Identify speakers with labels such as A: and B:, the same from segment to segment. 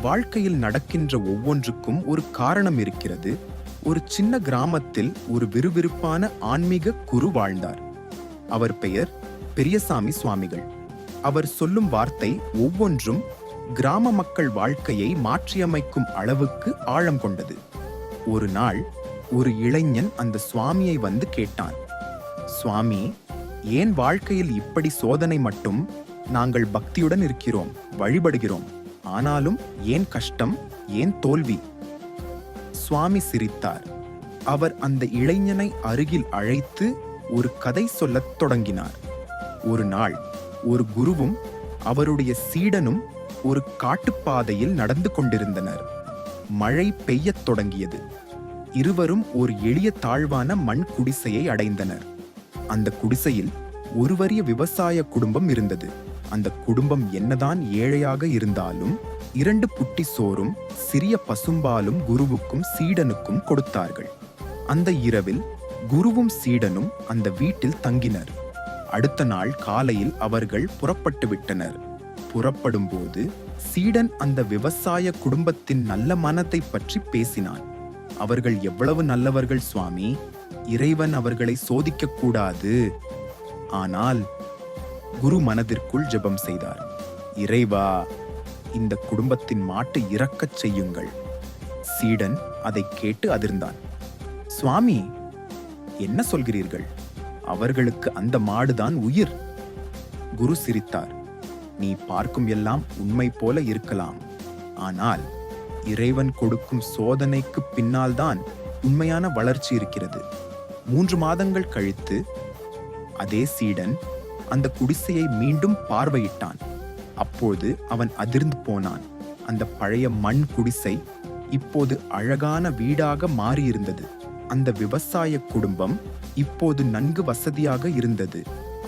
A: வாழ்க்கையில் நடக்கின்ற ஒவ்வொன்றுக்கும் ஒரு காரணம் இருக்கிறது. ஒரு சின்ன கிராமத்தில் ஒரு விறுவிறுப்பான ஆன்மீக குரு வாழ்ந்தார். அவர் பெயர் பெரியசாமி சுவாமிகள். அவர் சொல்லும் வார்த்தை ஒவ்வொன்றும் கிராம மக்கள் வாழ்க்கையை மாற்றியமைக்கும் அளவுக்கு ஆழம் கொண்டது. ஒரு நாள் ஒரு இளைஞன் அந்த சுவாமியை வந்து கேட்டான், சுவாமி, ஏன் வாழ்க்கையில் இப்படி சோதனை? மட்டும் நாங்கள் பக்தியுடன் இருக்கிறோம், வழிபடுகிறோம், ஆனாலும் ஏன் கஷ்டம், ஏன் தோல்வி? சுவாமி சிரித்தார். அவர் அந்த இளைஞனை அருகில் அழைத்து ஒரு கதை சொல்லத் தொடங்கினார். ஒரு நாள் ஒரு குருவும் அவருடைய சீடனும் ஒரு காட்டுப்பாதையில் நடந்து கொண்டிருந்தனர். மழை பெய்யத் தொடங்கியது. இருவரும் ஒரு எளிய தாழ்வான மண் குடிசையை அடைந்தனர். அந்த குடிசையில் ஒரு வறிய விவசாய குடும்பம் இருந்தது. அந்த குடும்பம் என்னதான் ஏழையாக இருந்தாலும் 2 புட்டி சோறும் சிறிய பசும்பாலும் குருவுக்கும் சீடனுக்கும் கொடுத்தார்கள். அந்த இரவில் குருவும் சீடனும் அந்த வீட்டில் தங்கினர். அடுத்த நாள் காலையில் அவர்கள் புறப்பட்டு விட்டனர். புறப்படும்போது சீடன் அந்த விவசாய குடும்பத்தின் நல்ல மனத்தை பற்றி பேசினான். அவர்கள் எவ்வளவு நல்லவர்கள் சுவாமி, இறைவன் அவர்களை சோதிக்க கூடாது. ஆனால் குரு மனதிற்குள் ஜெபம் செய்தார், இறைவா, இந்த குடும்பத்தின் மாட்டை இறக்கச் செய்யுங்கள். சீடன் அதை கேட்டு அதிர்ந்தான். சுவாமி, என்ன சொல்கிறீர்கள்? அவர்களுக்கு அந்த மாடுதான் உயிர். குரு சிரித்தார். நீ பார்க்கும் எல்லாம் உண்மை போல இருக்கலாம், ஆனால் இறைவன் கொடுக்கும் சோதனைக்கு பின்னால்தான் உண்மையான வளர்ச்சி இருக்கிறது. 3 மாதங்கள் கழித்து அதே சீடன் அந்த குடிசையை மீண்டும் பார்வையிட்டான். அப்போது அவன் அதிர்ந்து போனான். அந்த பழைய மண் குடிசை இப்போது அழகான வீடாக மாறியிருந்தது. அந்த விவசாய குடும்பம் இப்போது நன்கு வசதியாக இருந்தது.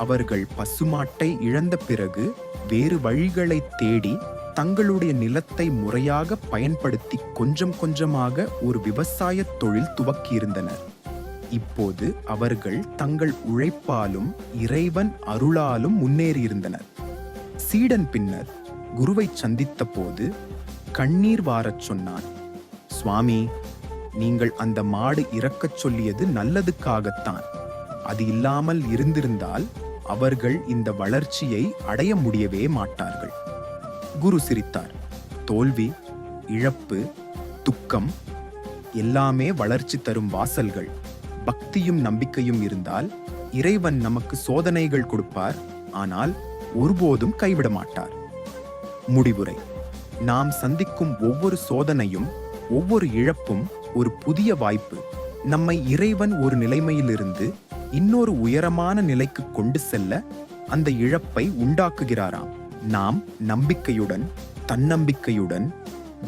A: அவர்கள் பசுமாட்டை இழந்த பிறகு வேறு வழிகளை தேடி தங்களுடைய நிலத்தை முறையாக பயன்படுத்தி கொஞ்சம் கொஞ்சமாக ஒரு விவசாய தொழில் துவக்கியிருந்தனர். இப்போது அவர்கள் தங்கள் உழைப்பாலும் இறைவன் அருளாலும் முன்னேறியிருந்தனர். சீடன் பின்னர் குருவை சந்தித்த போது கண்ணீர் வாரச் சொன்னான். சுவாமி, நீங்கள் அந்த மாடு இறக்கச் சொல்லியது நல்லதுக்காகத்தான். அது இல்லாமல் இருந்திருந்தால் அவர்கள் இந்த வளர்ச்சியை அடைய முடியவே மாட்டார்கள். குரு சிரித்தார். தோல்வி, இழப்பு, துக்கம் எல்லாமே வளர்ச்சி தரும் வாசல்கள். பக்தியும் நம்பிக்கையும் இருந்தால் இறைவன் நமக்கு சோதனைகள் கொடுப்பார், ஆனால் ஒருபோதும் கைவிட மாட்டார். முடிவுரை: நாம் சந்திக்கும் ஒவ்வொரு சோதனையும், ஒவ்வொரு இழப்பும் ஒரு புதிய வாய்ப்பு. நம்மை இறைவன் ஒரு நிலைமையிலிருந்து இன்னொரு உயரமான நிலைக்கு கொண்டு செல்ல அந்த இழப்பை உண்டாக்குகிறாராம். நாம் நம்பிக்கையுடன், தன்னம்பிக்கையுடன்,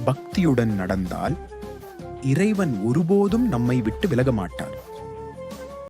A: பக்தியுடன் நடந்தால் இறைவன் ஒருபோதும் நம்மை விட்டு விலக மாட்டார்.